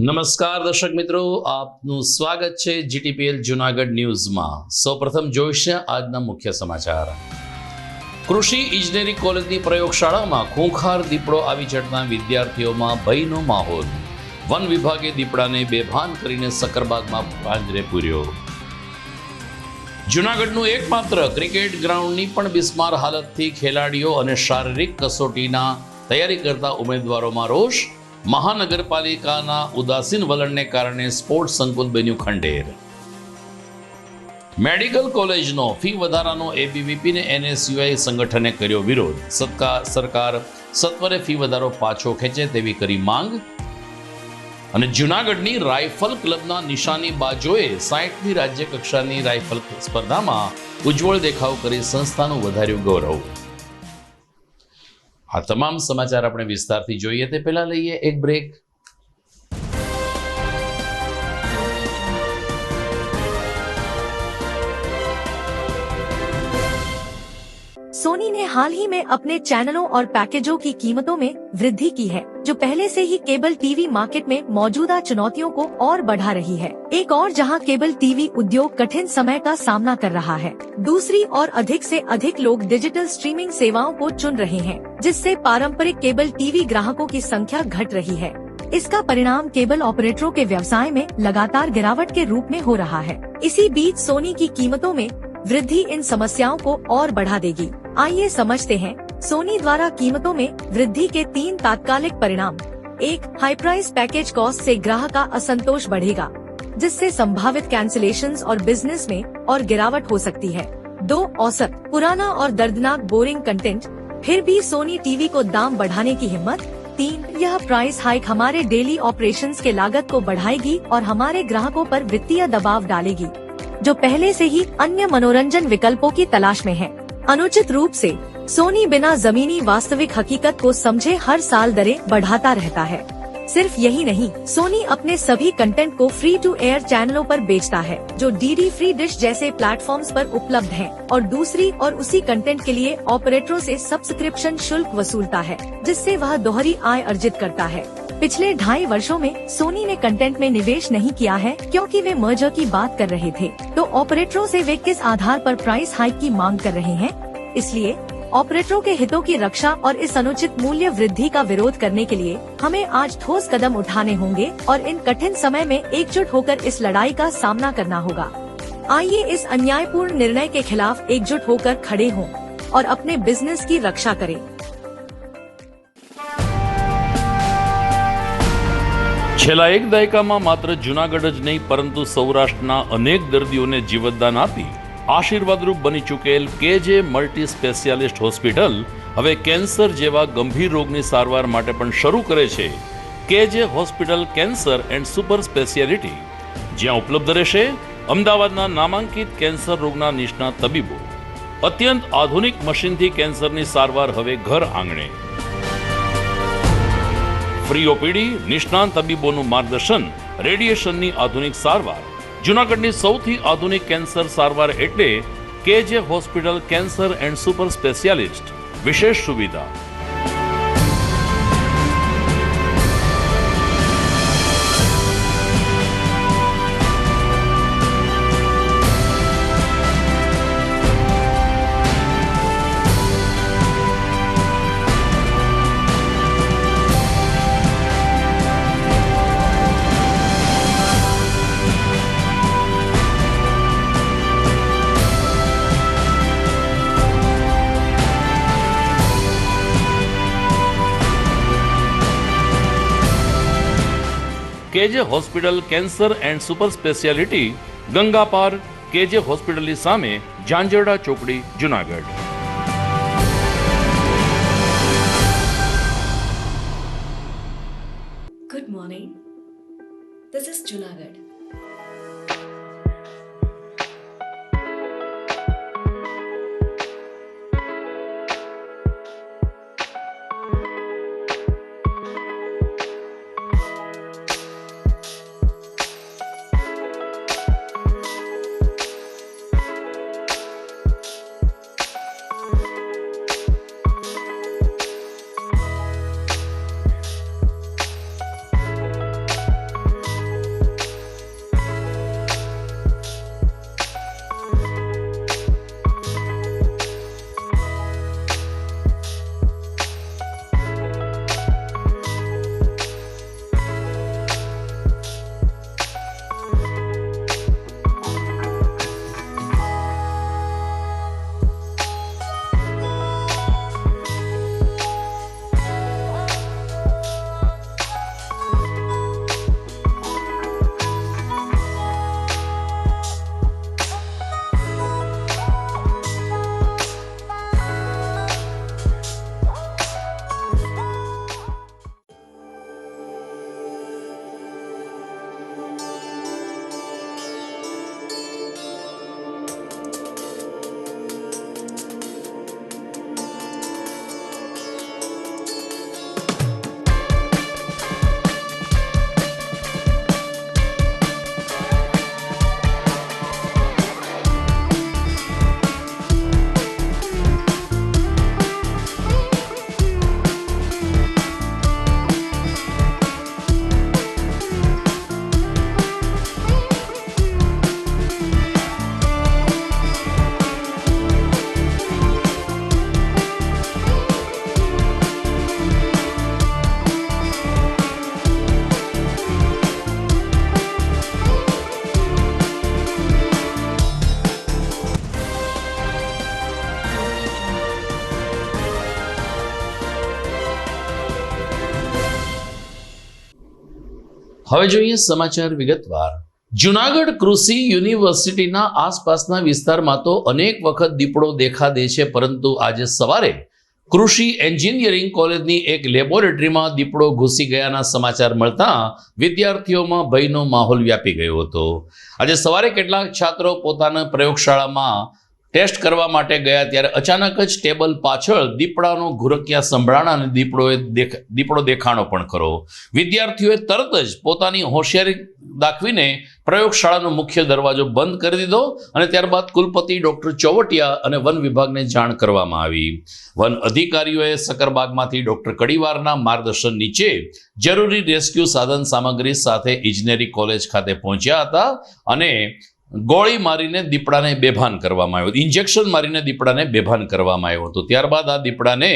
નમસ્કાર દર્શક મિત્રો, આપનું સ્વાગત છે જીટીપીએલ જૂનાગઢ ન્યૂઝમાં। સૌપ્રથમ જોઈશે આજના મુખ્ય સમાચાર। કૃષિ ઇજનેરી કોલેજની પ્રયોગશાળામાં ખૂંખાર દીપડો આવી ચડતા વિદ્યાર્થીઓમાં ભયનો માહોલ। વન વિભાગે દીપડાને બેભાન કરીને સક્કરબાગમાં પાંજરે પૂર્યો। જૂનાગઢનું એકમાત્ર ક્રિકેટ ગ્રાઉન્ડની પણ બિસ્માર હાલતથી ખેલાડીઓ અને શારીરિક કસોટીના તૈયારી કરતા ઉમેદવારોમાં રોષ। મહાનગરપાલિકાના ઉદાસીન વલણને કારણે સ્પોર્ટ્સ સંકુલ બન્યું ખંડેર। મેડિકલ કોલેજનો ફી વધારાનો એબીવીપી ને એનએસયુઆઈ સંગઠને કર્યો વિરોધ। સરકાર સત્વરે ફી વધારો પાછો ખેંચે તેવી કરી માંગ। અને જૂનાગઢની રાઇફલ ક્લબના નિશાની બાજોએ 60મી રાજ્ય કક્ષાની રાઇફલ સ્પર્ધામાં ઉજ્જવળ દેખાવ કરી સંસ્થાનું વધાર્યું ગૌરવ। આ તમામ સમાચાર આપણે વિસ્તારથી જોઈએ તે પહેલા લઈએ એક બ્રેક। सोनी ने हाल ही में अपने चैनलों और पैकेजों की कीमतों में वृद्धि की है, जो पहले से ही केबल टीवी मार्केट में मौजूदा चुनौतियों को और बढ़ा रही है। एक और जहां केबल टीवी उद्योग कठिन समय का सामना कर रहा है, दूसरी और अधिक से अधिक लोग डिजिटल स्ट्रीमिंग सेवाओं को चुन रहे हैं, जिससे पारंपरिक केबल टीवी ग्राहकों की संख्या घट रही है। इसका परिणाम केबल ऑपरेटरों के व्यवसाय में लगातार गिरावट के रूप में हो रहा है। इसी बीच सोनी की कीमतों में वृद्धि इन समस्याओं को और बढ़ा देगी। आइए समझते हैं सोनी द्वारा कीमतों में वृद्धि के 3 तात्कालिक परिणाम। 1, हाई प्राइस पैकेज कॉस्ट से ग्राहक का असंतोष बढ़ेगा, जिससे संभावित कैंसिलेशंस और बिजनेस में और गिरावट हो सकती है। 2, औसत पुराना और दर्दनाक बोरिंग कंटेंट, फिर भी सोनी टीवी को दाम बढ़ाने की हिम्मत। 3, यह प्राइस हाइक हमारे डेली ऑपरेशंस के लागत को बढ़ाएगी और हमारे ग्राहकों पर वित्तीय दबाव डालेगी, जो पहले से ही अन्य मनोरंजन विकल्पों की तलाश में है। अनुचित रूप से सोनी बिना जमीनी वास्तविक हकीकत को समझे हर साल दरें बढ़ाता रहता है। सिर्फ यही नहीं, सोनी अपने सभी कंटेंट को फ्री टू एयर चैनलों पर बेचता है, जो डीडी फ्री डिश जैसे प्लेटफॉर्म्स पर उपलब्ध हैं, और दूसरी और उसी कंटेंट के लिए ऑपरेटरों से सब्सक्रिप्शन शुल्क वसूलता है, जिससे वह दोहरी आय अर्जित करता है। पिछले 2.5 वर्षों में सोनी ने कंटेंट में निवेश नहीं किया है, क्योंकि वे मर्जर की बात कर रहे थे। तो ऑपरेटरों से वे किस आधार पर प्राइस हाइक की मांग कर रहे हैं? इसलिए ऑपरेटरों के हितों की रक्षा और इस अनुचित मूल्य वृद्धि का विरोध करने के लिए हमें आज ठोस कदम उठाने होंगे और इन कठिन समय में एकजुट होकर इस लड़ाई का सामना करना होगा। आइए इस अन्यायपूर्ण निर्णय के खिलाफ एकजुट होकर खड़े हों और अपने बिजनेस की रक्षा करें। છેલ્લા એક દાયકામાં માત્ર જૂનાગઢ જ નહીં પરંતુ સૌરાષ્ટ્રના અનેક દર્દીઓને જીવતદાન આપી આશીર્વાદરૂપ બની ચૂકેલ કેજે મલ્ટી સ્પેશિયાલિસ્ટ હોસ્પિટલ હવે કેન્સર જેવા ગંભીર રોગની સારવાર માટે પણ શરૂ કરે છે કેજે hospital cancer and super speciality, જ્યાં ઉપલબ્ધ રહેશે અમદાવાદના નામાંકિત કેન્સર રોગના નિષ્ણાત તબીબો। અત્યંત આધુનિક મશીનથી કેન્સરની સારવાર હવે ઘર આંગણે। ફ્રી ઓપીડી, નિષ્ણાંત તબીબોનું માર્ગદર્શન, રેડિયેશનની આધુનિક સારવાર। જૂનાગઢની સૌથી આધુનિક કેન્સર સારવાર એટલે કેજે hospital cancer and super specialist. વિશેષ સુવિધા કેજે hospital cancer and super speciality, Ganga પાર, કેજે હોસ્પિટલની સામે, ઝાંઝરડા ચોકડી, Junagadh. Good morning. This is Junagadh. હવે જોઈએ સમાચાર વિગતવાર. જુનાગઢ કૃષિ યુનિવર્સિટીના આસપાસના વિસ્તારમાં તો અનેક વખત દીપડો દેખા દે છે, પરંતુ આજે સવારે કૃષિ એન્જિનિયરિંગ કોલેજની એક લેબોરેટરીમાં દીપડો ઘૂસી ગયાના સમાચાર મળતા વિદ્યાર્થીઓમાં ભયનો માહોલ વ્યાપી ગયો હતો. આજે સવારે કેટલાક છાત્રો પોતાના પ્રયોગશાળામાં ટેસ્ટ કરવા માટે ગયા ત્યારે અચાનક જ ટેબલ પાછળ દીપડાનો ઘુરકિયા સંભળાણા અને દીપડો દેખાણો પણ ખરો. વિદ્યાર્થીઓએ તરત જ પોતાની હોશિયારી દાખવીને પ્રયોગશાળાનો મુખ્ય દરવાજો બંધ કરી દીધો અને ત્યારબાદ કુલપતિ ડોક્ટર ચોવટિયા અને વન વિભાગને જાણ કરવામાં આવી. વન અધિકારીઓએ સકરબાગમાંથી ડોક્ટર કડીવારના માર્ગદર્શન નીચે જરૂરી રેસ્ક્યુ સાધન સામગ્રી સાથે ઇજનેરી કોલેજ ખાતે પહોંચ્યા હતા અને ગોળી મારીને દીપડાને બેભાન કરવામાં આવ્યો, ઇન્જેક્શન મારીને દીપડાને બેભાન કરવામાં આવ્યો હતો. ત્યારબાદ આ દીપડાને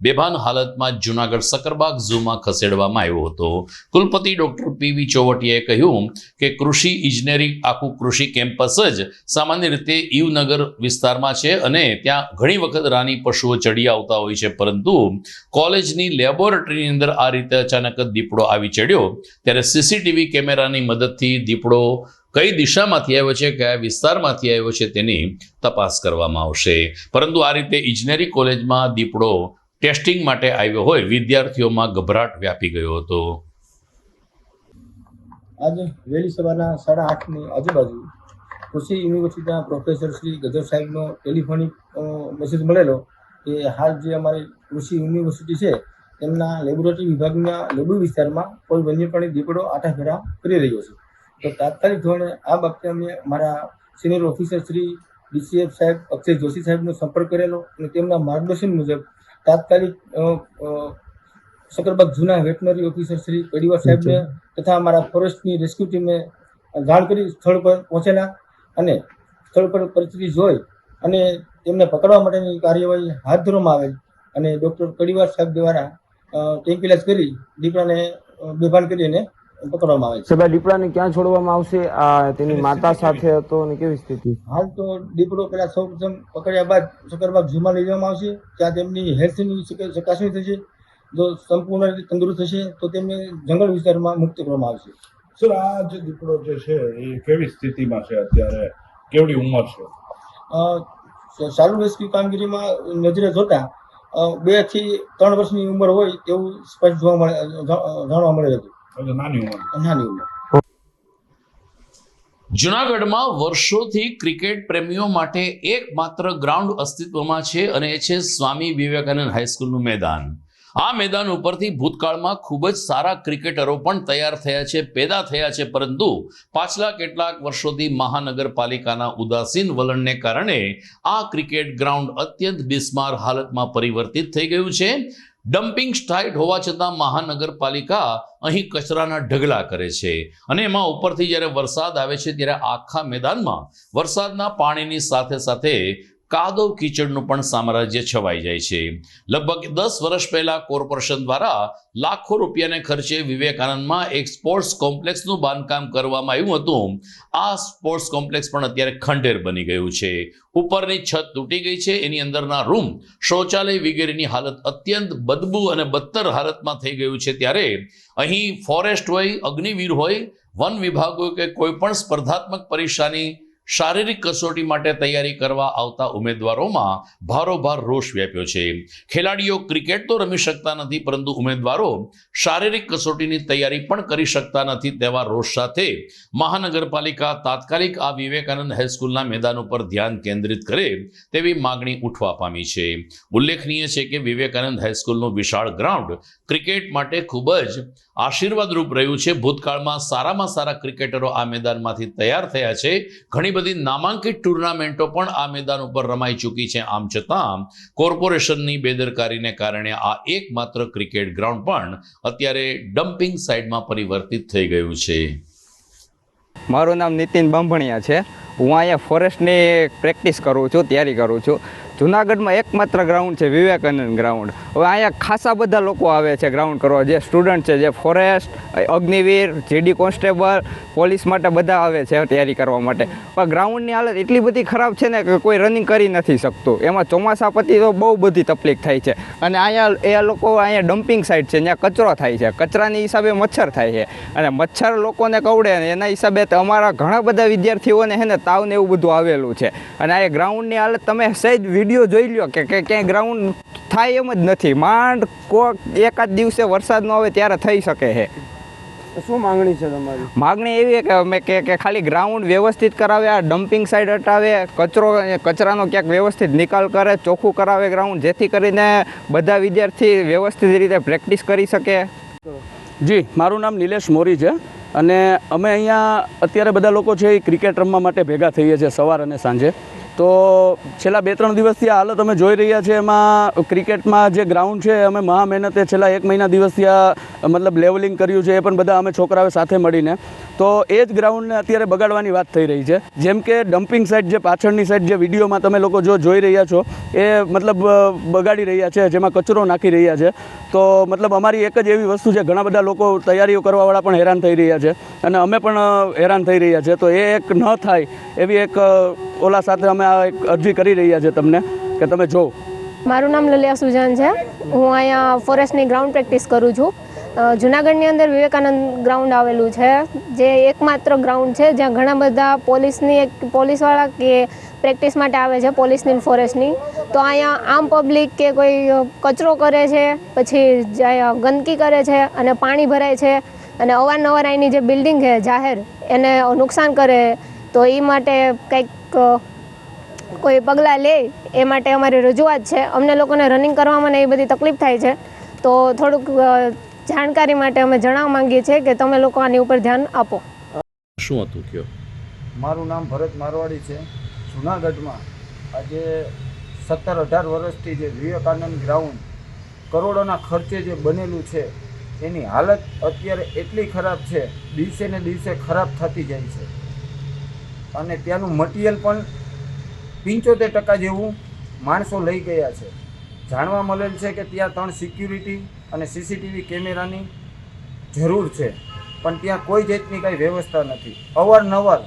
બેભાન હાલતમાં જુનાગઢ સકરબાગ ઝૂમાં ખસેડવામાં આવ્યો હતો. કુલપતિ ડોક્ટર પીવી ચોવટિયાએ કહ્યું કે કૃષિ ઇજનેરી આખું કૃષિ કેમ્પસ જ સામાન્ય રીતે ઈવનગર વિસ્તારમાં છે અને ત્યાં ઘણી વખત રાની પશુઓ ચડી આવતા હોય છે, પરંતુ કોલેજની લેબોરેટરીની અંદર આ રીતે અચાનક જ દીપડો આવી ચડ્યો ત્યારે સીસીટીવી કેમેરાની મદદથી દીપડો કઈ દિશામાંથી આવ્યો છે, કયા વિસ્તારમાંથી આવ્યો છે તેની તપાસ કરવામાં આવશે. પરંતુ આ રીતે ઇજનેરી કોલેજમાં દીપડો ટેસ્ટિંગ માટે આવ્યો હોય વિદ્યાર્થીઓમાં ગભરાટ વ્યાપી ગયો હતો. આજે વહેલી સવારના 8:30ની આજુબાજુ કૃષિ યુનિવર્સિટીના પ્રોફેસર શ્રી ગજર સાહેબનો ટેલિફોનિક મેસેજ મળેલો કે હાલ જે અમારી કૃષિ યુનિવર્સિટી છે તેમના લેબોરેટરી વિભાગના લેબુ વિસ્તારમાં કોઈ વન્યપ્રાણી દીપડો આટાફેરા કરી રહ્યો છે. તો તાત્કાલિક ધોરણે આ બાબતે અમે મારા સિનિયર ઓફિસર શ્રી ડીસીએફ સાહેબ અક્ષય જોશી સાહેબનો સંપર્ક કરેલો અને તેમના માર્ગદર્શન મુજબ તાત્કાલિક સકરબાગ જૂના વેટનરી ઓફિસર શ્રી કડીવાર સાહેબને તથા અમારા ફોરેસ્ટની રેસ્ક્યુ ટીમને જાણ કરી સ્થળ પર પહોંચેલા અને સ્થળ પર પરિસ્થિતિ જોઈ અને તેમને પકડવા માટેની કાર્યવાહી હાથ ધરવામાં આવેલ અને ડૉક્ટર કડીવાર સાહેબ દ્વારા ટેન્કિલાઇઝ કરી દીપડાને બેભાન કરીને પકડવામાં આવે છે. સાહેબ, દીપડાને ક્યાં છોડવામાં આવશે? આ તેની માતા સાથે હતો અને કેવી સ્થિતિ? હાલ તો દીપડો પેલા સૌપ્રથમ પકડ્યા બાદ સકરબાગ ઝૂમાં લઈ જવામાં આવશે. ત્યાં તેમની હેલ્થની ચકાસણી થશે. જો સંપૂર્ણ રીતે તંદુરસ્ત થશે તો તેમને જંગલ વિસ્તારમાં મુક્ત કરવામાં આવશે. સર, આ જે દીપડો જે છે એ કેવી સ્થિતિમાં છે અત્યારે, કેવડી ઉંમર છે? ચાલુ રેસ્ક્યુ કામગીરીમાં નજરે જોતા 2 થી 3 વર્ષની ઉંમર હોય તેવું સ્પષ્ટ જાણવા મળે હતું. નાની ઉંમર. જુનાગઢમાં વર્ષોથી ક્રિકેટ પ્રેમીઓ માટે એકમાત્ર ગ્રાઉન્ડ અસ્તિત્વમાં છે અને એ છે સ્વામી વિવેકાનંદ હાઈસ્કૂલનું મેદાન. આ મેદાન ઉપરથી ભૂતકાળમાં ખૂબ જ સારા ક્રિકેટરો પણ તૈયાર થયા છે, પેદા થયા છે, પરંતુ પાછલા કેટલાક વર્ષોથી મહાનગરપાલિકાના ઉદાસીન વલણને કારણે આ ક્રિકેટ ગ્રાઉન્ડ અત્યંત બિસ્માર હાલતમાં પરિવર્તિત થઈ ગયું છે. ડમ્પિંગ સાઇટ હોવા છતાં મહાનગરપાલિકા અહીં કચરાના ઢગલા કરે છે અને એમાં ઉપરથી જ્યારે વરસાદ આવે છે ત્યારે આખા મેદાનમાં વરસાદના પાણીની સાથે સાથે કાદવ કીચડનું પણ સામ્રાજ્ય છવાઈ જાય છે. લગભગ 10 વર્ષ પહેલા કોર્પોરેશન દ્વારા લાખો રૂપિયાને ખર્ચે વિવેકાનંદમાં એક સ્પોર્ટ્સ કોમ્પ્લેક્સનું બાંધકામ કરવામાં આવ્યું હતું. આ સ્પોર્ટ્સ કોમ્પ્લેક્સ પણ અત્યારે ખંડેર બની ગયું છે. ઉપરની છત તૂટી ગઈ છે, એની અંદરના રૂમ, શૌચાલય વગેરેની હાલત અત્યંત બદબુ અને બદતર હાલતમાં થઈ ગયું છે. ત્યારે અહીં ફોરેસ્ટ હોય, અગ્નિવીર હોય, વન વિભાગ હોય કે કોઈ પણ સ્પર્ધાત્મક પરીક્ષાની શારીરિક કસોટી માટે તૈયારી કરવા આવતા ઉમેદવારોમાં ભારોભાર રોષ વ્યાપ્યો છે. ખેલાડીઓ ક્રિકેટ તો રમી શકતા નથી, પરંતુ ઉમેદવારો શારીરિક કસોટીની તૈયારી પણ કરી શકતા નથી. તેવા રોષ સાથે મહાનગરપાલિકા તાત્કાલિક આ વિવેકાનંદ હાઈસ્કૂલના મેદાન ઉપર ધ્યાન કેન્દ્રિત કરે તેવી માગણી ઉઠવા પામી છે. ઉલ્લેખનીય છે કે વિવેકાનંદ હાઈસ્કૂલનું વિશાળ ગ્રાઉન્ડ ક્રિકેટ માટે ખૂબ જ આશીર્વાદરૂપ રહ્યું છે. ભૂતકાળમાં સારામાં સારા ક્રિકેટરો આ મેદાનમાંથી તૈયાર થયા છે. ઘણી બધી નામાંકિત ટુર્નામેન્ટો પણ આ મેદાન ઉપર રમાઈ ચૂકી છે. આમ છતાં કોર્પોરેશનની બેદરકારીને કારણે આ એકમાત્ર ક્રિકેટ ગ્રાઉન્ડ પણ અત્યારે ડમ્પિંગ સાઇટમાં પરિવર્તિત થઈ ગયું છે. મારું નામ નીતિન બાંભણિયા છે. હું અહીંયા ફોરેસ્ટની પ્રેક્ટિસ કરું છું, તૈયારી કરું છું. જુનાગઢમાં એકમાત્ર ગ્રાઉન્ડ છે વિવેકાનંદ ગ્રાઉન્ડ. હવે અહીંયા ખાસા બધા લોકો આવે છે ગ્રાઉન્ડ કરવા, જે સ્ટુડન્ટ છે, જે forest, Agniveer, GD constable, police માટે બધા આવે છે તૈયારી કરવા માટે. પણ ગ્રાઉન્ડની હાલત એટલી બધી ખરાબ છે ને કે કોઈ રનિંગ કરી નથી શકતું. એમાં ચોમાસા પછી તો બહુ બધી તકલીફ થાય છે. અને અહીંયા એ લોકો અહીંયા ડમ્પિંગ સાઇટ છે, ત્યાં કચરો થાય છે, કચરાની હિસાબે મચ્છર થાય છે અને મચ્છર લોકોને કવડે ને એના હિસાબે તો અમારા ઘણા બધા વિદ્યાર્થીઓને છે ને તાવ ને એવું બધું આવેલું છે. અને આ ગ્રાઉન્ડની હાલત તમે સહેજ વિડીયો જોઈ લો કે ક્યાંય ગ્રાઉન્ડ થાય એમ જ નથી. માંડ કોક એકાદ દિવસે વરસાદ ન આવે ત્યારે થઈ શકે છે. શું માંગણી છે તમારી? માગણી એવી કે અમે કે ખાલી ગ્રાઉન્ડ વ્યવસ્થિત કરાવે, આ ડમ્પિંગ સાઇડ હટાવે, કચરાનો ક્યાંક વ્યવસ્થિત નિકાલ કરે, ચોખ્ખું કરાવે ગ્રાઉન્ડ, જેથી કરીને બધા વિદ્યાર્થી વ્યવસ્થિત રીતે પ્રેક્ટિસ કરી શકે. જી, મારું નામ નિલેશ મોરી છે અને અમે અહીંયા અત્યારે બધા લોકો છે એ ક્રિકેટ રમવા માટે ભેગા થઈએ છીએ સવાર અને સાંજે. તો છેલ્લા 2-3 દિવસથી આ હાલત અમે જોઈ રહ્યા છીએ. એમાં ક્રિકેટમાં જે ગ્રાઉન્ડ છે અમે મહા મહેનતે છેલ્લા 1 મહિના દિવસથી મતલબ લેવલિંગ કર્યું છે, એ પણ બધા અમે છોકરાઓ સાથે મળીને. તો એ જ ગ્રાઉન્ડને અત્યારે બગાડવાની વાત થઈ રહી છે. જેમ કે ડમ્પિંગ સાઇડ, જે પાછળની સાઈડ જે વિડીયોમાં તમે લોકો જો જોઈ રહ્યા છો એ મતલબ બગાડી રહ્યા છે, જેમાં કચરો નાખી રહ્યા છે. તો મતલબ અમારી એક જ એવી વસ્તુ છે, ઘણા બધા લોકો તૈયારીઓ કરવાવાળા પણ હેરાન થઈ રહ્યા છે અને અમે પણ હેરાન થઈ રહ્યા છે. તો એ એક ન થાય એવી એક ઓલા સાથે અમે આ એક અરજી કરી રહ્યા છે તમને કે તમે જો. મારું નામ લલિયા સુજાન છે. હું અહીંયા ફોરેસ્ટની ગ્રાઉન્ડ પ્રેક્ટિસ કરું છું. જુનાગઢની અંદર વિવેકાનંદ ગ્રાઉન્ડ આવેલું છે, જે એકમાત્ર ગ્રાઉન્ડ છે જ્યાં ઘણા બધા પોલીસવાળા કે પ્રેક્ટિસ માટે આવે છે, પોલીસની ફોરેસ્ટની. તો અહીંયા આમ પબ્લિક કે કોઈ કચરો કરે છે, પછી ગંદકી કરે છે અને પાણી ભરાય છે અને અવારનવાર અહીંની જે બિલ્ડિંગ છે જાહેર એને નુકસાન કરે. તો એ માટે કંઈક કોઈ પગલાં લે એ માટે અમારી રજૂઆત છે. અમને લોકોને રનિંગ કરવામાં એ બધી તકલીફ થાય છે. તો થોડુંક જાણકારી માટે અમે જણાવવા માંગીએ છીએ કે તમે લોકો આની ઉપર ધ્યાન આપો. શું હતું કયો? મારું નામ ભરત મારવાડી છે. જૂનાગઢમાં આજે 17-18 વર્ષથી જે વિવેકાનંદ ગ્રાઉન્ડ કરોડોના ખર્ચે જે બનેલું છે એની હાલત અત્યારે એટલી ખરાબ છે, દિવસે ને દિવસે ખરાબ થતી જાય છે. અને ત્યાંનું મટીરિયલ પણ 75% જેવું માણસો લઈ ગયા છે. જાણવા મળેલ છે કે ત્યાં 3 સિક્યુરિટી અને CCTV કેમેરાની જરૂર છે, પણ ત્યાં કોઈ જાતની કાંઈ વ્યવસ્થા નથી. અવારનવાર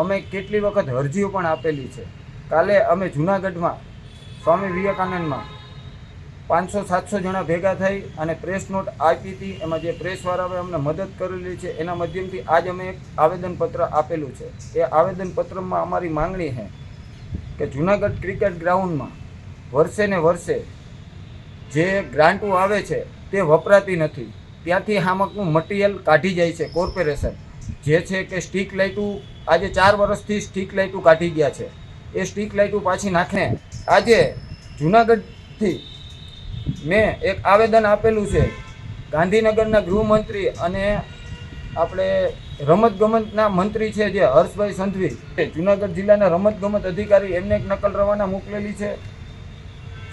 અમે કેટલી વખત અરજીઓ પણ આપેલી છે. કાલે અમે જૂનાગઢમાં સ્વામી વિવેકાનંદમાં 500-700 જણા ભેગા થઈ અને પ્રેસ નોટ આપી હતી. એમાં જે પ્રેસવાળાએ અમને મદદ કરેલી છે એના માધ્યમથી આજ અમે એક આવેદનપત્ર આપેલું છે. એ આવેદનપત્રમાં અમારી માંગણી છે કે જૂનાગઢ ક્રિકેટ ગ્રાઉન્ડમાં વર્ષે ને વર્ષે જે ગ્રાન્ટો આવે છે તે વપરાતી નથી. ત્યાંથી હામકનું મટીરિયલ કાઢી જાય છે કોર્પોરેશન, જે છે કે સ્ટ્રીટ લાઇટો આજે 4 વર્ષથી સ્ટ્રીટ લાઇટો કાઢી ગયા છે. એ સ્ટ્રીટ લાઇટો પાછી નાખીને આજે જૂનાગઢથી મેં એક આવેદન આપેલું છે ગાંધીનગરના ગૃહમંત્રી અને આપણે રમતગમતના મંત્રી છે જે હર્ષભાઈ સંઘવી, જૂનાગઢ જિલ્લાના રમતગમત અધિકારી, એમને એક નકલ રવાના મોકલેલી છે.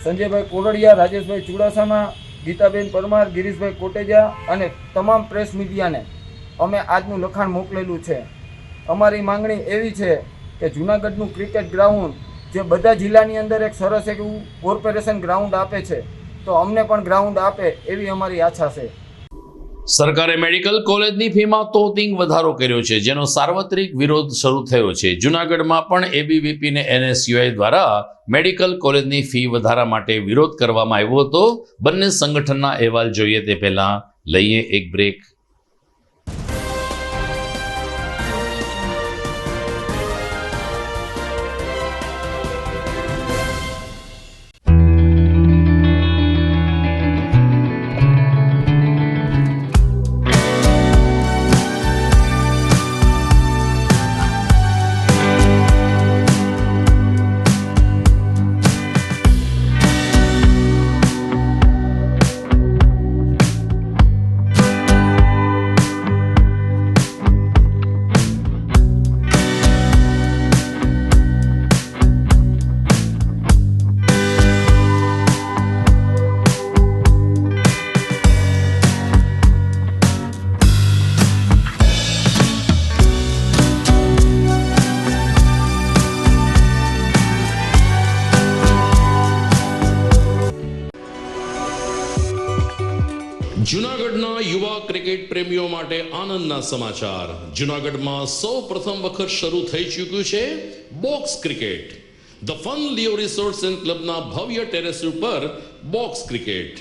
સંજયભાઈ કોરડિયા, રાજેશભાઈ ચુડાસમા, ગીતાબેન પરમાર, ગિરીશભાઈ કોટેજા અને તમામ પ્રેસ મીડિયાને અમે આજનું લખાણ મોકલેલું છે. અમારી માંગણી એવી છે કે જૂનાગઢનું ક્રિકેટ ગ્રાઉન્ડ જે બધા જિલ્લાની અંદર એક સરસ એવું કોર્પોરેશન ગ્રાઉન્ડ આપે છે, તો અમને પણ ગ્રાઉન્ડ આપે એવી અમારી આશા છે. સરકારે મેડિકલ કોલેજની ફીમાં તોતિંગ વધારો કર્યો છે, જેનો સાર્વત્રિક વિરોધ શરૂ થયો છે. જૂનાગઢમાં પણ ABVP ને NSUI દ્વારા મેડિકલ કોલેજની ફી વધારા માટે વિરોધ કરવામાં આવ્યો હતો. બંને સંગઠનના અહેવાલ જોઈએ તે પહેલા લઈએ એક બ્રેક. જૂનાગઢના યુવા ક્રિકેટ પ્રેમીઓ માટે આનંદના સમાચાર. જૂનાગઢમાં સૌ પ્રથમ વખત શરૂ થઈ ચૂક્યું છે box cricket. The fun Leo resorts and ક્લબના ભવ્ય ટેરેસ ઉપર બોક્સ ક્રિકેટ.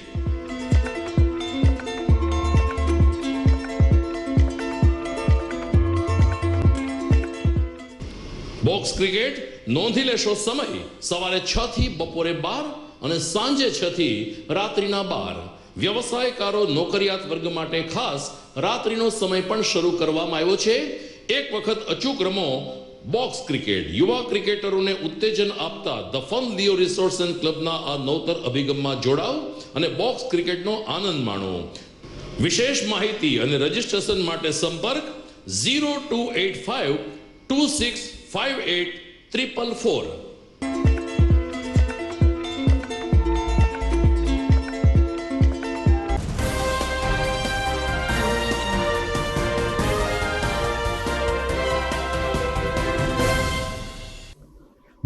બોક્સ ક્રિકેટ નોંધી લેશો સમય સવારે 6 થી બપોરે 12 અને સાંજે 6 થી રાત્રિના 12. વ્યવસાયકારો નોકરિયાત વર્ગ માટે ખાસ રાત્રિનો સમય પણ શરૂ કરવામાં આવ્યો છે. એક વખત અચૂક રમો બોક્સ ક્રિકેટ. યુવા ક્રિકેટરોને ઉત્તેજન આપતા the fun Leo resorts and ક્લબના આ નવતર અભિગમમાં જોડાઓ અને બોક્સ ક્રિકેટનો આનંદ માણો. વિશેષ માહિતી અને રજીસ્ટ્રેશન માટે સંપર્ક 0285 2658 444.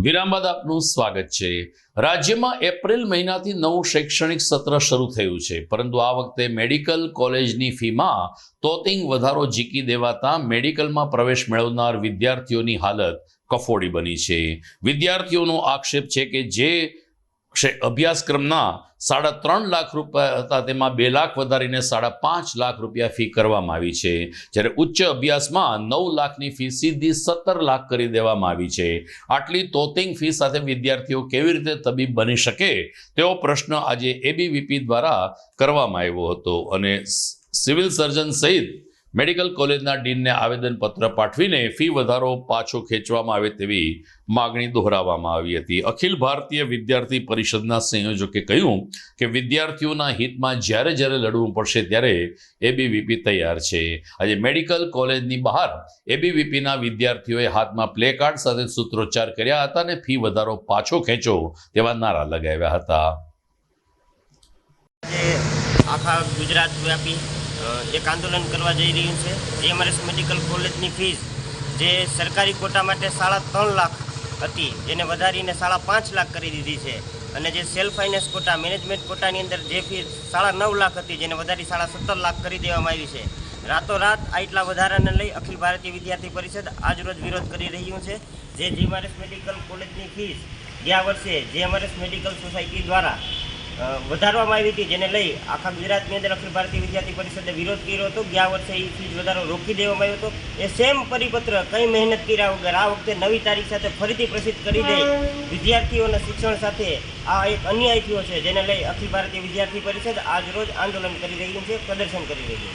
વિરામ બાદ આપનું સ્વાગત છે. રાજ્યમાં એપ્રિલ મહિનાથી નવું શૈક્ષણિક સત્ર શરૂ થયું છે, પરંતુ આ વખતે મેડિકલ કોલેજની ફીમાં તોતિંગ વધારો ઝીકી દેવાતા મેડિકલમાં પ્રવેશ મેળવનાર વિદ્યાર્થીઓની હાલત કફોડી બની છે. વિદ્યાર્થીઓનો આક્ષેપ છે કે જે અભ્યાસક્રમના 3.5 લાખ રૂપિયા હતા તેમાં 2 લાખ વધારીને 5.5 લાખ રૂપિયા ફી કરવામાં આવી છે, જ્યારે ઉચ્ચ અભ્યાસમાં 9 લાખની ફી સીધી 17 લાખ કરી દેવામાં આવી છે. આટલી તોતિંગ ફી સાથે વિદ્યાર્થીઓ કેવી રીતે તબીબ બની શકે તેવો પ્રશ્ન આજે એબીવીપી દ્વારા કરવામાં આવ્યો હતો અને સિવિલ સર્જન સહિત મેડિકલ કોલેજના ડીનને આવેદનપત્ર પાઠવીને ફી વધારો પાછો ખેંચવામાં આવે તેવી માગણી દોહરાવવામાં આવી હતી. અખિલ ભારતીય વિદ્યાર્થી પરિષદના સંયોજકે કહ્યું કે વિદ્યાર્થીઓના હિતમાં જ્યારે લડવું પડશે ત્યારે એબીવીપી તૈયાર છે. આજે મેડિકલ કોલેજની બહાર એબીવીપીના વિદ્યાર્થીઓએ હાથમાં પ્લે કાર્ડ સાથે સૂત્રોચ્ચાર કર્યા હતા અને ફી વધારો પાછો ખેંચો તેવા નારા લગાવ્યા હતા. આખા ગુજરાત વ્યાપી એક આંદોલન કરવા જઈ રહ્યું છે. જીએમઆરએસ મેડિકલ કોલેજની ફીસ જે સરકારી કોટા માટે 3.5 લાખ હતી જેને વધારીને 5.5 લાખ કરી દીધી છે, અને જે સેલ્ફ ફાઇનાન્સ કોટા મેનેજમેન્ટ કોટાની અંદર જે ફી 9.5 લાખ હતી જેને વધારી 17.5 લાખ કરી દેવામાં આવી છે. રાતોરાત આટલા વધારાને લઈ અખિલ ભારતીય વિદ્યાર્થી પરિષદ આજરોજ વિરોધ કરી રહ્યું છે. જે જીએમઆરએસ મેડિકલ કોલેજની ફીસ ગયા વર્ષે જીએમઆરએસ મેડિકલ સોસાયટી દ્વારા વધારવામાં આવી હતી, જેને લઈ આખા ગુજરાતની અંદર અખિલ ભારતીય વિદ્યાર્થી પરિષદે વિરોધ કર્યો હતો. ગયા વર્ષે એ ફીસ વધારો રોકી દેવામાં આવ્યો હતો. એ સેમ પરિપત્ર કંઈ મહેનત કર્યા વગર આ વખતે નવી તારીખ સાથે ફરીથી પ્રસિદ્ધ કરી દઈ વિદ્યાર્થીઓના શિક્ષણ સાથે આ એક અન્યાય થયો છે, જેને લઈ અખિલ ભારતીય વિદ્યાર્થી પરિષદ આજરોજ આંદોલન કરી રહ્યું છે, પ્રદર્શન કરી રહ્યું છે.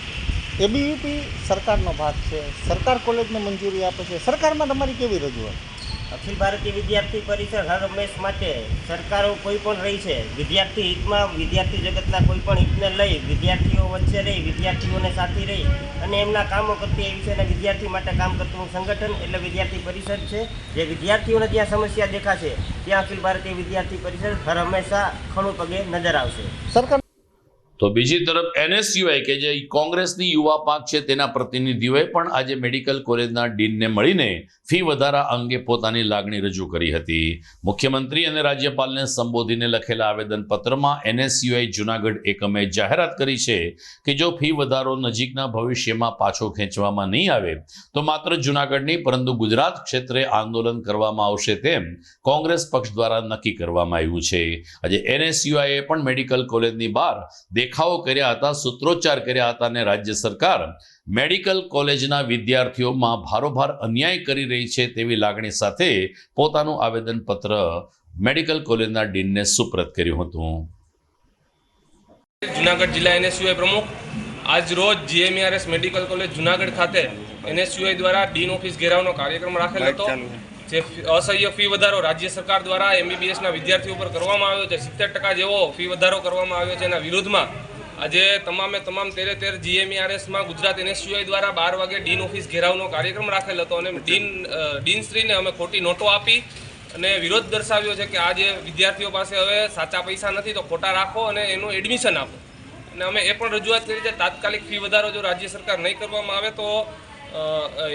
એબીવીપી સરકારનો ભાગ છે, સરકાર કોલેજને મંજૂરી આપે છે. સરકારમાં તમારી કેવી રજૂઆત? અખિલ ભારતીય વિદ્યાર્થી પરિષદ હર હંમેશ માટે સરકારો કોઈ પણ રહી છે વિદ્યાર્થી હિતમાં, વિદ્યાર્થી જગતના કોઈ પણ હિતને લઈ વિદ્યાર્થીઓ વચ્ચે રહી, વિદ્યાર્થીઓને સાથે રહી અને એમના કામો કરતી એવી છે અને વિદ્યાર્થી માટે કામ કરતું સંગઠન એટલે વિદ્યાર્થી પરિષદ છે. જે વિદ્યાર્થીઓને જ્યાં સમસ્યા દેખાશે ત્યાં અખિલ ભારતીય વિદ્યાર્થી પરિષદ હર હંમેશા ખડું પગે નજર આવશે. સરકાર તો બીજી તરફ એનએસયુઆઈ કે જે કોંગ્રેસની યુવા પાંખ છે તેના પ્રતિનિધિઓએ પણ આજે મેડિકલ કોલેજના ડીનને મળીને ફી વધારા અંગે પોતાની લાગણી રજૂ કરી હતી. મુખ્યમંત્રી અને રાજ્યપાલને સંબોધીને લખેલા આવેદનપત્રમાં એનએસયુઆઈ જૂનાગઢ એકમે જાહેરાત કરી છે કે જો ફી વધારો નજીકના ભવિષ્યમાં પાછો ખેંચવામાં નહીં આવે તો માત્ર જૂનાગઢ નહીં પરંતુ ગુજરાત ક્ષેત્રે આંદોલન કરવામાં આવશે તેમ કોંગ્રેસ પક્ષ દ્વારા નક્કી કરવામાં આવ્યું છે. આજે એનએસયુઆઈએ પણ મેડિકલ કોલેજની બહાર દેખાવો કર્યા હતા, સૂત્રોચ્ચાર કર્યા હતા અને રાજ્ય સરકાર મેડિકલ કોલેજના વિદ્યાર્થીઓમાં ભારોભાર અન્યાય કરી રહી છે તેવી લાગણી સાથે પોતાનું આવેદનપત્ર મેડિકલ કોલેજના ડીનને સુપ્રત કર્યું હતું. જૂનાગઢ જિલ્લા એનએસયુઆઈ પ્રમુખ આજ રોજ જીએમઆરએસ મેડિકલ કોલેજ જૂનાગઢ ખાતે એનએસયુઆઈ દ્વારા ડીન ઓફિસ ઘેરાવનો કાર્યક્રમ રાખેલ હતો. જે અસહ્ય ફી વધારો રાજ્ય સરકાર દ્વારા એમબીબીએસના વિદ્યાર્થીઓ પર કરવામાં આવ્યો છે, 70% જેવો ફી વધારો કરવામાં આવ્યો છે, એના વિરોધમાં આજે તમામ 13 જીએમઆરએસમાં ગુજરાત એનએસયુઆઈ દ્વારા 12 વાગે ડીન ઓફિસ ઘેરાવનો કાર્યક્રમ રાખેલ હતો અને ડીનશ્રીને અમે ખોટી નોટો આપી અને વિરોધ દર્શાવ્યો છે કે આ જે વિદ્યાર્થીઓ પાસે હવે સાચા પૈસા નથી તો ખોટા રાખો અને એનું એડમિશન આપો. અને અમે એ પણ રજૂઆત કરી છે તાત્કાલિક ફી વધારો જો રાજ્ય સરકાર નહીં કરવામાં આવે તો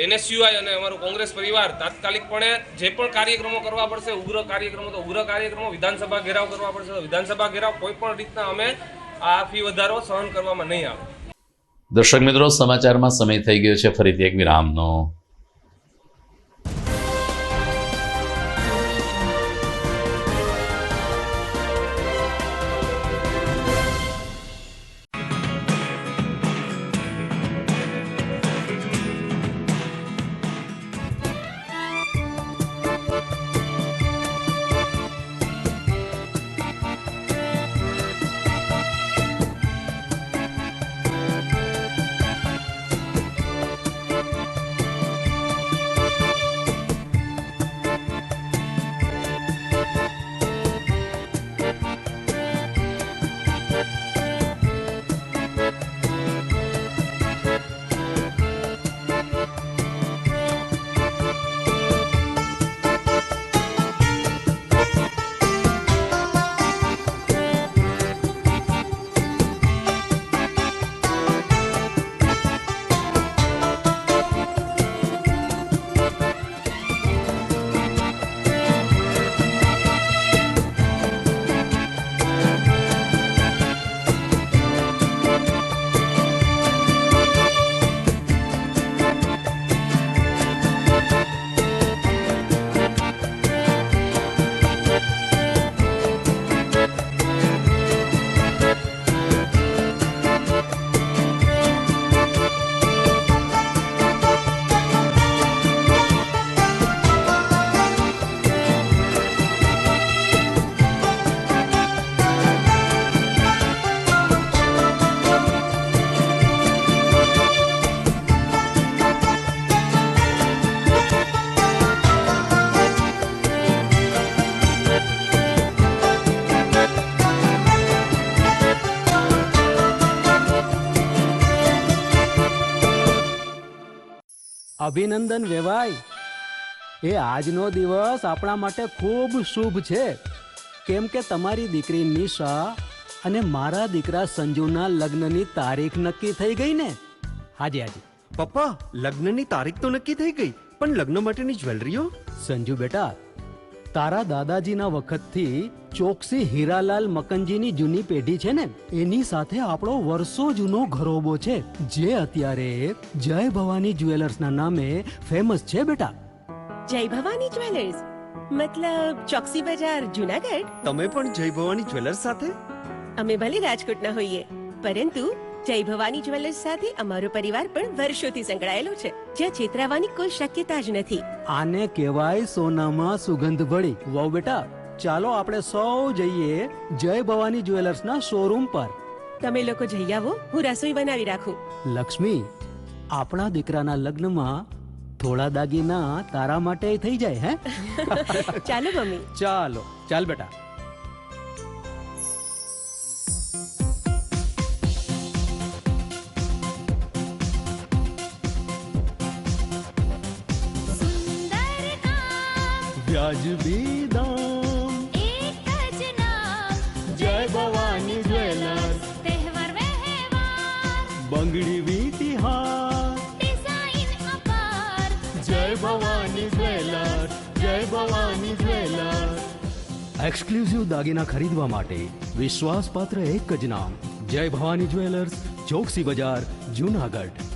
એનએસયુઆઈ અને અમારું કોંગ્રેસ પરિવાર તાત્કાલિકપણે જે પણ કાર્યક્રમો કરવા પડશે, ઉગ્ર કાર્યક્રમો, વિધાનસભા ઘેરાવ કરવા પડશે. વિધાનસભા ઘેરાવ કોઈ પણ રીતના અમે આ ફી વધારો સહન કરવામાં નહીં આવે. દર્શક મિત્રો, સમાચારમાં સમય થઈ ગયો છે ફરીથી એક વિરામનો. અભિનંદન વેવાઈ, એ આજનો દિવસ આપણા માટે ખૂબ શુભ છે, કેમ કે તમારી દીકરી નિશા અને મારા દીકરા સંજુના લગ્નની તારીખ નક્કી થઈ ગઈ ને. હાજી હાજી પપ્પા, લગ્નની તારીખ તો નક્કી થઈ ગઈ, પણ લગ્ન માટેની જ્વેલરીઓ? સંજુ બેટા, તારા દાદાજીના વખતથી ચોકસી હીરાલાલ મકનજીની જૂની પેઢી છે ને, એની સાથે આપણો વર્ષો જૂનો ઘરોબો છે, જે અત્યારે જય ભવાની જ્વેલર્સના નામે ફેમસ છે બેટા. જય ભવાની જ્વેલર્સ મતલબ ચોકસી બજાર, જુનાગઢ? તમે પણ જય ભવાની જ્વેલર્સ સાથે? અમે ભલે રાજકોટના હોઈએ, પરંતુ જય ભવાની જ્વેલર્સ સાથે અમારો પરિવાર પણ વર્ષોથી સંકળાયેલો છે, જ્યાં છેતરાવાની કોઈ શક્યતા જ નથી. આને કહેવાય સોનામાં સુગંધ ભળી. વાવ બેટા, ચાલો આપણે સૌ જઈએ જય ભવાની જ્વેલર્સના શોરૂમ પર. તમે લોકો જઈ આવો, હું રસોઈ બનાવી રાખું. લક્ષ્મી, આપણા દીકરાના લગ્નમાં થોડા દાગીના તારા માટે થઈ જાય. હે ચાલો મમ્મી. ચાલો ચાલ બેટા. વ્યાજબી દામ, એક જ નામ, જય ભવાની જ્વેલર્સ. તહેવાર વ્યવહાર, બંગડી વીટી હાર, ડિઝાઇન અપાર, જય ભવાની જ્વેલર્સ, જય ભવાની જ્વેલર્સ. એક્સક્લુઝિવ દાગીના ખરીદવા માટે વિશ્વાસપાત્ર એક જ નામ, જય ભવાની જ્વેલર્સ, ચોકસી બજાર, જુનાગઢ.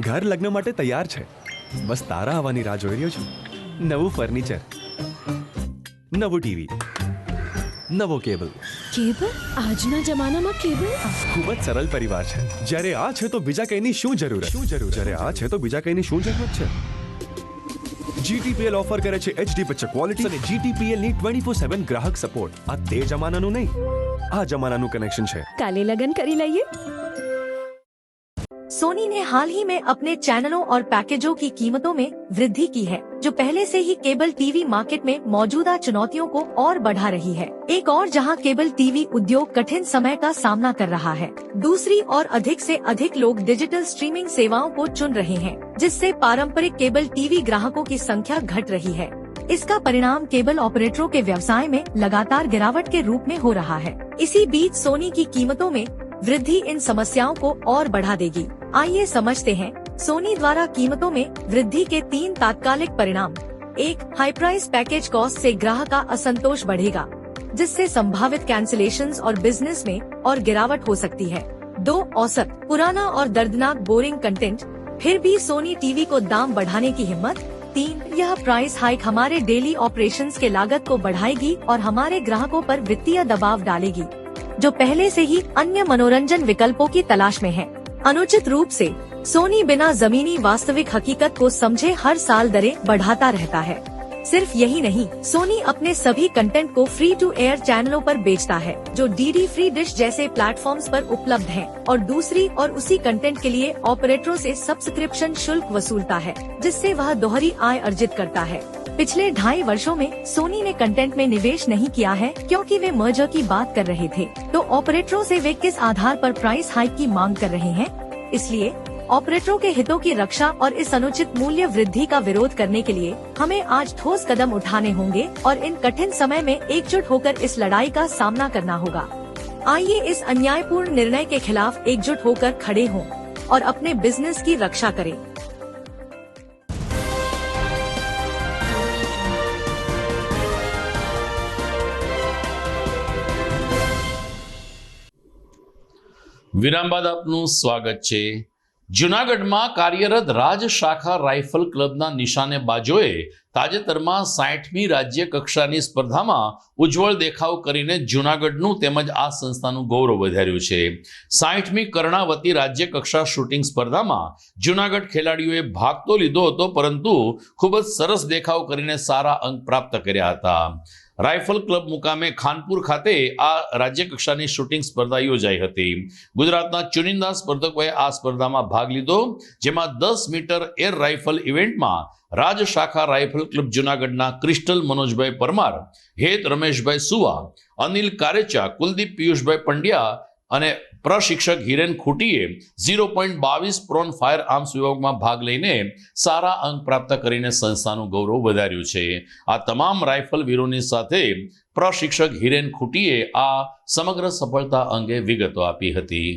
ઘર લગ્ન માટે તૈયાર છે. બસ તારા આવવાની રાહ જોઈ રહ્યો છું. નવું ફર્નિચર, નવું ટીવી, નવો કેબલ. કેબલ? આજના જમાનામાં કેબલ? ખૂબ જ સરળ પરિવાર છે. જ્યારે આ છે તો બીજા કંઈની શું જરૂરત? જ્યારે આ છે તો બીજા કંઈની શું જરૂરત છે? GTPL ઓફર કરે છે HD પિક્ચર ક્વોલિટી અને GTPL ની 24/7 ગ્રાહક સપોર્ટ. આ તે જમાનાનું નહીં, આ જમાનાનું કનેક્શન છે. काले लगन करी लाइए। सोनी ने हाल ही में अपने चैनलों और पैकेजों की कीमतों में वृद्धि की है, जो पहले से ही केबल टीवी मार्केट में मौजूदा चुनौतियों को और बढ़ा रही है। एक और जहां केबल टीवी उद्योग कठिन समय का सामना कर रहा है, दूसरी और अधिक से अधिक लोग डिजिटल स्ट्रीमिंग सेवाओं को चुन रहे हैं, जिससे पारंपरिक केबल टीवी ग्राहकों की संख्या घट रही है। इसका परिणाम केबल ऑपरेटरों के व्यवसाय में लगातार गिरावट के रूप में हो रहा है। इसी बीच सोनी की कीमतों में वृद्धि इन समस्याओं को और बढ़ा देगी। आइए समझते हैं सोनी द्वारा कीमतों में वृद्धि के 3 तात्कालिक परिणाम। 1. हाई प्राइस पैकेज कॉस्ट से ग्राहक का असंतोष बढ़ेगा, जिससे संभावित कैंसिलेशंस और बिजनेस में और गिरावट हो सकती है। 2. औसत पुराना और दर्दनाक बोरिंग कंटेंट, फिर भी सोनी टीवी को दाम बढ़ाने की हिम्मत। 3. यह प्राइस हाइक हमारे डेली ऑपरेशंस के लागत को बढ़ाएगी और हमारे ग्राहकों पर वित्तीय दबाव डालेगी, जो पहले से ही अन्य मनोरंजन विकल्पों की तलाश में है। अनुचित रूप से सोनी बिना जमीनी वास्तविक हकीकत को समझे हर साल दरें बढ़ाता रहता है। सिर्फ यही नहीं, सोनी अपने सभी कंटेंट को फ्री टू एयर चैनलों पर बेचता है, जो डीडी फ्री डिश जैसे प्लेटफॉर्म्स पर उपलब्ध हैं, और दूसरी और उसी कंटेंट के लिए ऑपरेटरों से सब्सक्रिप्शन शुल्क वसूलता है, जिससे वह दोहरी आय अर्जित करता है। पिछले 2.5 वर्षों में सोनी ने कंटेंट में निवेश नहीं किया है, क्योंकि वे मर्जर की बात कर रहे थे। तो ऑपरेटरों से वे किस आधार पर प्राइस हाइक की मांग कर रहे हैं? इसलिए ऑपरेटरों के हितों की रक्षा और इस अनुचित मूल्य वृद्धि का विरोध करने के लिए हमें आज ठोस कदम उठाने होंगे और इन कठिन समय में एकजुट होकर इस लड़ाई का सामना करना होगा। आइए इस अन्यायपूर्ण निर्णय के खिलाफ एकजुट होकर खड़े हों और अपने बिजनेस की रक्षा करें। વિરામ બાદ આપનું સ્વાગત છે। જૂનાગઢમાં કાર્યરત રાજ શાખા રાઇફલ ક્લબના નિશાનેબાજોએ તાજેતરમાં 60મી રાજ્ય કક્ષાની સ્પર્ધામાં ઉજ્જવળ દેખાવ કરીને જૂનાગઢનું તેમજ આ સંસ્થાનું ગૌરવ વધાર્યું છે। 60મી કર્ણાવતી રાજ્ય કક્ષા શૂટિંગ સ્પર્ધામાં જૂનાગઢ ખેલાડીઓએ ભાગ તો લીધો હતો, પરંતુ ખૂબ જ સરસ દેખાવ કરીને સારા અંક પ્રાપ્ત કર્યા હતા। રાઇફલ ક્લબ મુકામે ખાનપુર ખાતે આ રાજ્ય કક્ષાની શૂટિંગ સ્પર્ધા યોજાઈ હતી। ગુજરાતના ચુનિંદા સ્પર્ધકોએ આ સ્પર્ધામાં ભાગ લીધો, જેમાં 10 મીટર એર રાઇફલ ઇવેન્ટમાં રાજ શાખા રાઇફલ ક્લબ જૂનાગઢના ક્રિસ્ટલ મનોજભાઈ પરમાર, હેત રમેશભાઈ સુવા, અનિલ કારેચા, કુલદીપ પિયુષભાઈ પંડ્યા અને પ્રશિક્ષક હિરેન ખૂટીએ 0.22 પ્રોન ફાયર આર્મ્સ વિભાગમાં ભાગ લઈને સારા અંક પ્રાપ્ત કરીને સંસ્થાનું ગૌરવ વધાર્યું છે। આ તમામ રાઇફલ વીરોની સાથે પ્રશિક્ષક હિરેન ખૂટીએ આ સમગ્ર સફળતા અંગે વિગતો આપી હતી।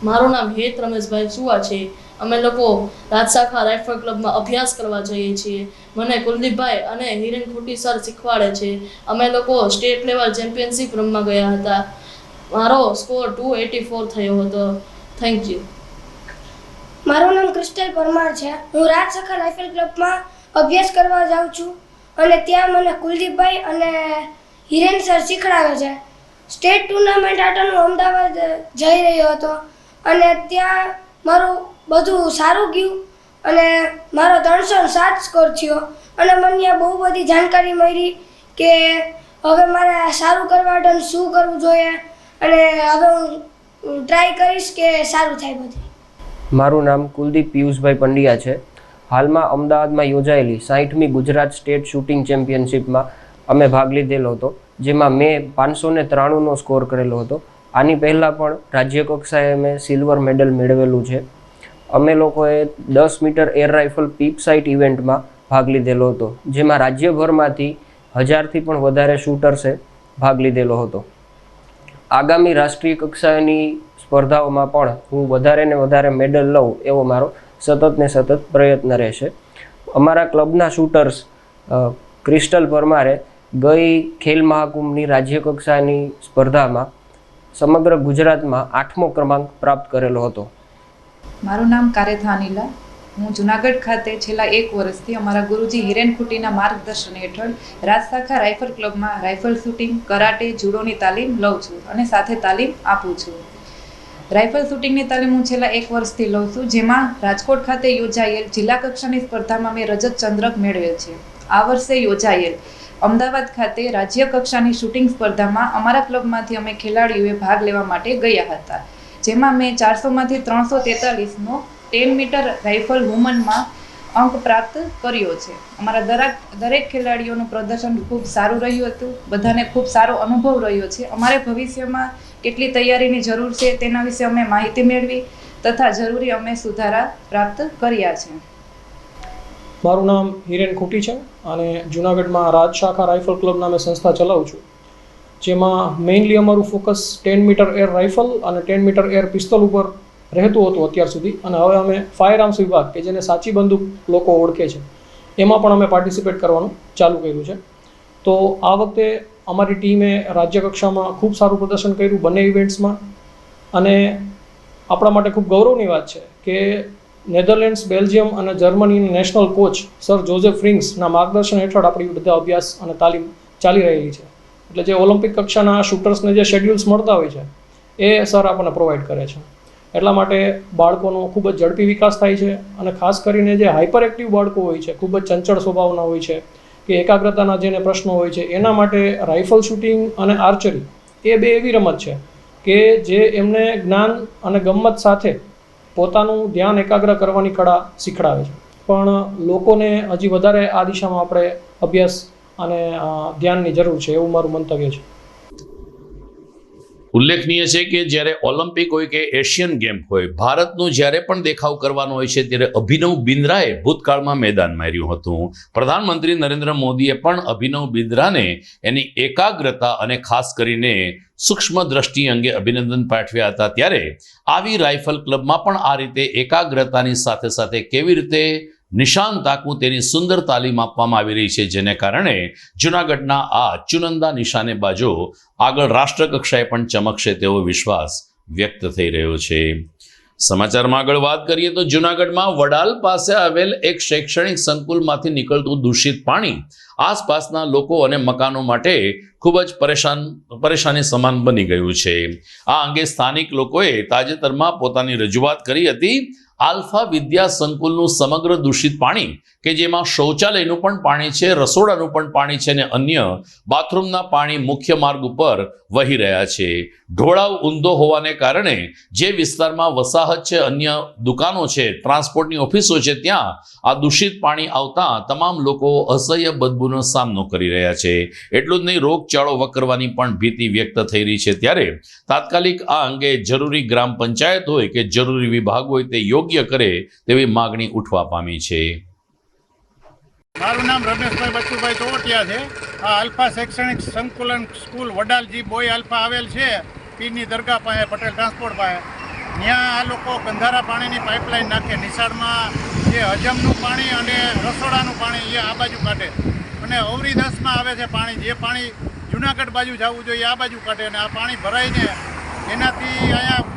મારું નામ હેત રમેશભાઈ સુવા છે। અમે લોકો રાજશાખા રાઇફલ ક્લબમાં અભ્યાસ કરવા જઈએ છીએ। મને કુલદીપભાઈ અને હિરેન ખૂટી સર શીખવાડે છે। અમે લોકો સ્ટેટ લેવલ ચેમ્પિયનશિપ રમવા ગયા હતા। મારો સ્કોર 284 થયો હતો। Thank you. મારું નામ ક્રિસ્ટલ પરમાર છે। હું રાજશાખા રાઇફલ ક્લબમાં અભ્યાસ કરવા જાઉં છું અને ત્યાં મને કુલદીપભાઈ અને હિરેન સર શીખવાડે છે। સ્ટેટ ટુર્નામેન્ટ આટલું અમદાવાદ જઈ રહ્યો હતો અને ત્યાં મારું બધું સારું ગયું અને મારો 307 સ્કોર થયો અને મને ત્યાં બહુ બધી જાણકારી મળી કે હવે મારે સારું કરવા માટે શું કરવું જોઈએ અને હવે હું ટ્રાય કરીશ કે સારું થાય બધું। મારું નામ કુલદીપ પિયુષભાઈ પંડ્યા છે। હાલમાં અમદાવાદમાં યોજાયેલી 60મી ગુજરાત સ્ટેટ શૂટિંગ ચેમ્પિયનશિપમાં અમે ભાગ લીધેલો હતો, જેમાં મેં 593નો સ્કોર કરેલો હતો। આની પહેલાં પણ રાજ્ય કક્ષાએ મેં સિલ્વર મેડલ મેળવેલું છે। અમે લોકોએ 10 મીટર એર રાઇફલ પીપ સાઇટ ઇવેન્ટમાં ભાગ લીધેલો હતો, જેમાં રાજ્યભરમાંથી 1000થી પણ વધારે શૂટર્સે ભાગ લીધેલો હતો। આગામી રાષ્ટ્રીય કક્ષાની સ્પર્ધાઓમાં પણ હું વધારે ને વધારે મેડલ લઉં એવો મારો સતત ને સતત પ્રયત્ન રહેશે। અમારા ક્લબના શૂટર્સ ક્રિસ્ટલ પરમારે ગઈ ખેલ મહાકુંભની રાજ્ય કક્ષાની સ્પર્ધામાં સમગ્ર ગુજરાતમાં 8મો ક્રમાંક પ્રાપ્ત કરેલો હતો। મારું નામ કારેથા અનિલા. હું જુનાગઢ ખાતે છેલ્લા 1 વર્ષથી અમારા ગુરુજી હિરેન ખુટીના માર્ગદર્શન હેઠળ રાજશાખા રાઇફલ ક્લબમાં રાઇફલ શૂટિંગ, કરાટે, જુડોની તાલીમ લઉં છું અને સાથે તાલીમ આપું છું. રાઇફલ શૂટિંગની તાલીમ હું છેલ્લા 1 વર્ષથી લઉં છું, જેમાં રાજકોટ ખાતે યોજાયેલ જિલ્લા કક્ષાની સ્પર્ધામાં મેં રજત ચંદ્રક મેળવેલ છે. આ વર્ષે યોજાયેલ અમદાવાદ ખાતે રાજ્ય કક્ષાની શૂટિંગ સ્પર્ધામાં અમારા ક્લબમાંથી અમે ખેલાડીઓએ ભાગ લેવા માટે ગયા હતા, જેમાં મેં 400માંથી 343નો 10 મીટર રાઇફલ વુમનમાં અંક પ્રાપ્ત કર્યો છે. અમારા દરેક ખેલાડીઓનું પ્રદર્શન ખૂબ સારું રહ્યું હતું. બધાને ખૂબ સારો અનુભવ રહ્યો છે. અમારે ભવિષ્યમાં કેટલી તૈયારીની જરૂર છે તેના વિશે અમે માહિતી મેળવી તથા જરૂરી અમે સુધારા પ્રાપ્ત કર્યા છે. મારું નામ હિરેન ખુટી છે અને જૂનાગઢમાં રાજ શાખા રાઇફલ ક્લબ નામે સંસ્થા ચલાવું છું, જેમાં મેઇનલી અમારું ફોકસ 10 મીટર એર રાઇફલ અને 10 મીટર એર પિસ્તોલ ઉપર રહેતું હતું અત્યાર સુધી. અને હવે અમે ફાયર આર્મ્સ વિભાગ, કે જેને સાચી બંદૂક લોકો ઓળખે છે, એમાં પણ અમે પાર્ટિસિપેટ કરવાનું ચાલુ કર્યું છે. તો આ વખતે અમારી ટીમે રાજ્ય કક્ષામાં ખૂબ સારું પ્રદર્શન કર્યું બંને ઇવેન્ટ્સમાં. અને આપણા માટે ખૂબ ગૌરવની વાત છે કે નેધરલેન્ડ્સ, બેલ્જિયમ અને જર્મનીના નેશનલ કોચ સર જોઝેફ રિંગ્સના માર્ગદર્શન હેઠળ આપણી બધા અભ્યાસ અને તાલીમ ચાલી રહેલી છે. એટલે જે ઓલિમ્પિક કક્ષાના શૂટર્સને જે શેડ્યુલ્સ મળતા હોય છે એ સર આપણને પ્રોવાઈડ કરે છે. એટલા માટે બાળકોનો ખૂબ જ ઝડપી વિકાસ થાય છે. અને ખાસ કરીને જે હાઇપર એક્ટિવ બાળકો હોય છે, ખૂબ જ ચંચળ સ્વભાવના હોય છે, કે એકાગ્રતાના જેને પ્રશ્નો હોય છે, એના માટે રાઇફલ શૂટિંગ અને આર્ચરી એ બે એવી રમત છે કે જે એમને જ્ઞાન અને ગમ્મત સાથે પોતાનું ધ્યાન એકાગ્ર કરવાની કળા શીખડાવે છે. પણ લોકોને હજી વધારે આ દિશામાં આપણે અભ્યાસ અને ધ્યાનની જરૂર છે, એવું મારું મંતવ્ય છે. ઉલ્લેખનીય છે કે જ્યારે ઓલિમ્પિક હોય કે એશિયન ગેમ હોય, ભારતનું જ્યારે પણ દેખાવ કરવાનો હોય છે ત્યારે અભિનવ બિંદ્રાએ ભૂતકાળમાં મેદાન માર્યું હતું. પ્રધાનમંત્રી નરેન્દ્ર મોદીએ પણ અભિનવ બિંદ્રાને એની એકાગ્રતા અને ખાસ કરીને સૂક્ષ્મ દ્રષ્ટિ અંગે અભિનંદન પાઠવ્યા હતા. ત્યારે આવી રાઇફલ ક્લબમાં પણ આ રીતે એકાગ્રતાની સાથે સાથે કેવી રીતે નિશાન તાકવું તેની સુંદર તાલીમ આપવામાં આવી રહી છે, જેને કારણે જૂનાગઢના આ ચુનંદા નિશાનેબાજો આગળ રાષ્ટ્રકક્ષાએ પણ ચમકશે તેવો વિશ્વાસ વ્યક્ત થઈ રહ્યો છે. સમાચારમાં આગળ વાત કરીએ તો જૂનાગઢમાં વડાલ પાસે આવેલ એક શૈક્ષણિક સંકુલમાંથી નીકળતું દૂષિત પાણી આસપાસના લોકો અને મકાનો માટે ખૂબ જ પરેશાની સમાન બની ગયું છે. આ અંગે સ્થાનિક લોકોએ તાજેતરમાં પોતાની રજૂઆત કરી હતી. આલ્ફા વિદ્યા સંકુલનું સમગ્ર દૂષિત પાણી, કે જેમાં શૌચાલયનું પણ પાણી છે, રસોડાનું પણ પાણી છે અને અન્ય બાથરૂમના પાણી મુખ્ય માર્ગ ઉપર વહી રહ્યા છે. ઢોળાવ ઊંધો હોવાને કારણે જે વિસ્તારમાં વસાહત છે, અન્ય દુકાનો છે, ટ્રાન્સપોર્ટની ઓફિસો છે, ત્યાં આ દૂષિત પાણી આવતા તમામ લોકો અસહ્ય બદબૂનો સામનો કરી રહ્યા છે. એટલું જ નહીં, રોગચાળો વકરવાની પણ ભીતિ વ્યક્ત થઈ રહી છે. ત્યારે તાત્કાલિક આ અંગે જરૂરી ગ્રામ પંચાયત હોય કે જરૂરી વિભાગ હોય તે યોગ્ય કરે તેવી માગણી ઉઠવા પામી છે. મારું નામ રમેશભાઈ બચ્ચુભાઈ ચોવટિયા છે. આ આલ્ફા શૈક્ષણિક સંકુલન સ્કૂલ વડાલજી બોય આલ્ફા આવેલ છે, પીરની દરગાહ પાસે, પટેલ ટ્રાન્સપોર્ટ પાસે. ત્યાં આ લોકો ગંધારા પાણીની પાઇપલાઇન નાખે. નિશાળમાં જે હજમનું પાણી અને રસોડાનું પાણી એ આ બાજુ કાઢે અને અવરીદાસમાં આવે છે પાણી. જે પાણી જુનાગઢ બાજુ જવું જોઈએ આ બાજુ કાઢે અને આ પાણી ભરાઈને એનાથી અહીંયા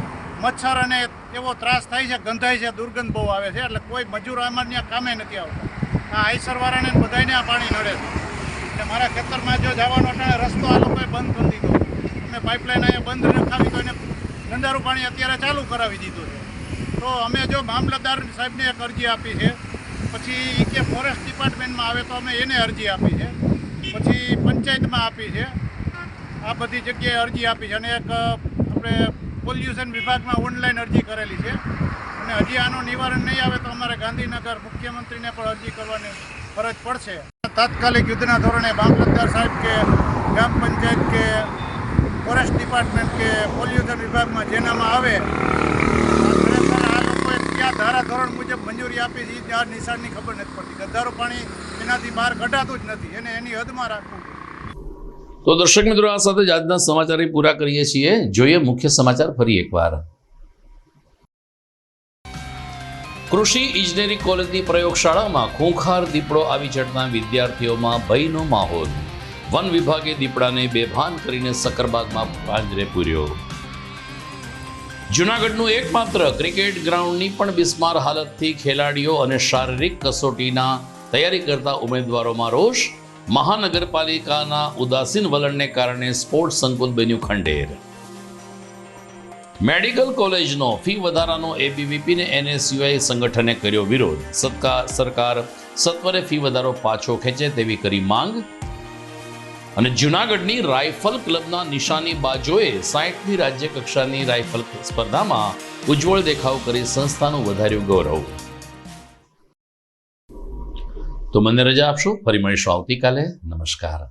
મચ્છર અને એવો ત્રાસ થાય છે, ગંધાય છે, દુર્ગંધ બહુ આવે છે. એટલે કોઈ મજૂર અમારે ત્યાં કામે નથી આવતા. આ આઈસરવાળાને બધાને આ પાણી નડે છે. એટલે મારા ખેતરમાં જો જવાનો અટાણે રસ્તો આ લોકોએ બંધ કરી દીધો. અમે પાઇપલાઇન અહીંયા બંધ રખાવી તો એને ગંદારું પાણી અત્યારે ચાલુ કરાવી દીધું છે. તો અમે જો મામલતદાર સાહેબને એક અરજી આપી છે, પછી કે ફોરેસ્ટ ડિપાર્ટમેન્ટમાં આવે તો અમે એને અરજી આપી છે, પછી પંચાયતમાં આપી છે, આ બધી જગ્યાએ અરજી આપી છે. અને એક આપણે પોલ્યુશન વિભાગમાં ઓનલાઈન અરજી કરેલી છે. અને હજી આનું નિવારણ નહીં આવે તો અમારે ગાંધીનગર મુખ્યમંત્રીને પણ અરજી કરવાની ફરજ પડશે. તાત્કાલિક યુદ્ધના ધોરણે મામલતદાર સાહેબ કે ગ્રામ પંચાયત કે ફોરેસ્ટ ડિપાર્ટમેન્ટ કે પોલ્યુશન વિભાગમાં જેનામાં આવે, ખરેખર આ લોકોએ ક્યાં ધારા ધોરણ મુજબ મંજૂરી આપી છે ત્યાં નિશાળની ખબર નથી પડતી. ગંધારું પાણી એનાથી બહાર કઢાતું જ નથી, એને એની હદમાં રાખવું. તો દર્શક મિત્રો, આ સાથે જ આજના સમાચાર પૂરા કરીએ છીએ. જોઈએ મુખ્ય સમાચાર ફરી એકવાર. કૃષિ ઇજનેરી કોલેજની પ્રયોગશાળામાં ખૂંખાર દીપડો આવી ચડતા વિદ્યાર્થીઓમાં ભયનો માહોલ. વન વિભાગે દીપડાને બેભાન કરીને સકરબાગમાં પાંજરે પૂર્યો. જૂનાગઢનું એકમાત્ર ક્રિકેટ ગ્રાઉન્ડની પણ બિસ્માર હાલતથી ખેલાડીઓ અને શારીરિક કસોટીના તૈયારી કરતા ઉમેદવારોમાં રોષ. મહાનગરપાલિકાના ઉદાસીન વલણને કારણે સ્પોર્ટ્સ સંકુલ બન્યું ખંડેર. મેડિકલ કોલેજનો ફી વધારાનો એબીવીપી ને એનએસયુઆઈ સંગઠને કર્યો વિરોધ. સરકાર સત્વરે ફી વધારો પાછો ખેંચે તેવી કરી માંગ. અને જૂનાગઢની રાઇફલ ક્લબના નિશાની બાજોએ 60મી રાજ્ય કક્ષાની રાઇફલ સ્પર્ધામાં ઉજ્જવળ દેખાવ કરી સંસ્થાનું વધાર્યું ગૌરવ. તો મને રજા આપશો, ફરી મળીશું આવતીકાલે. નમસ્કાર.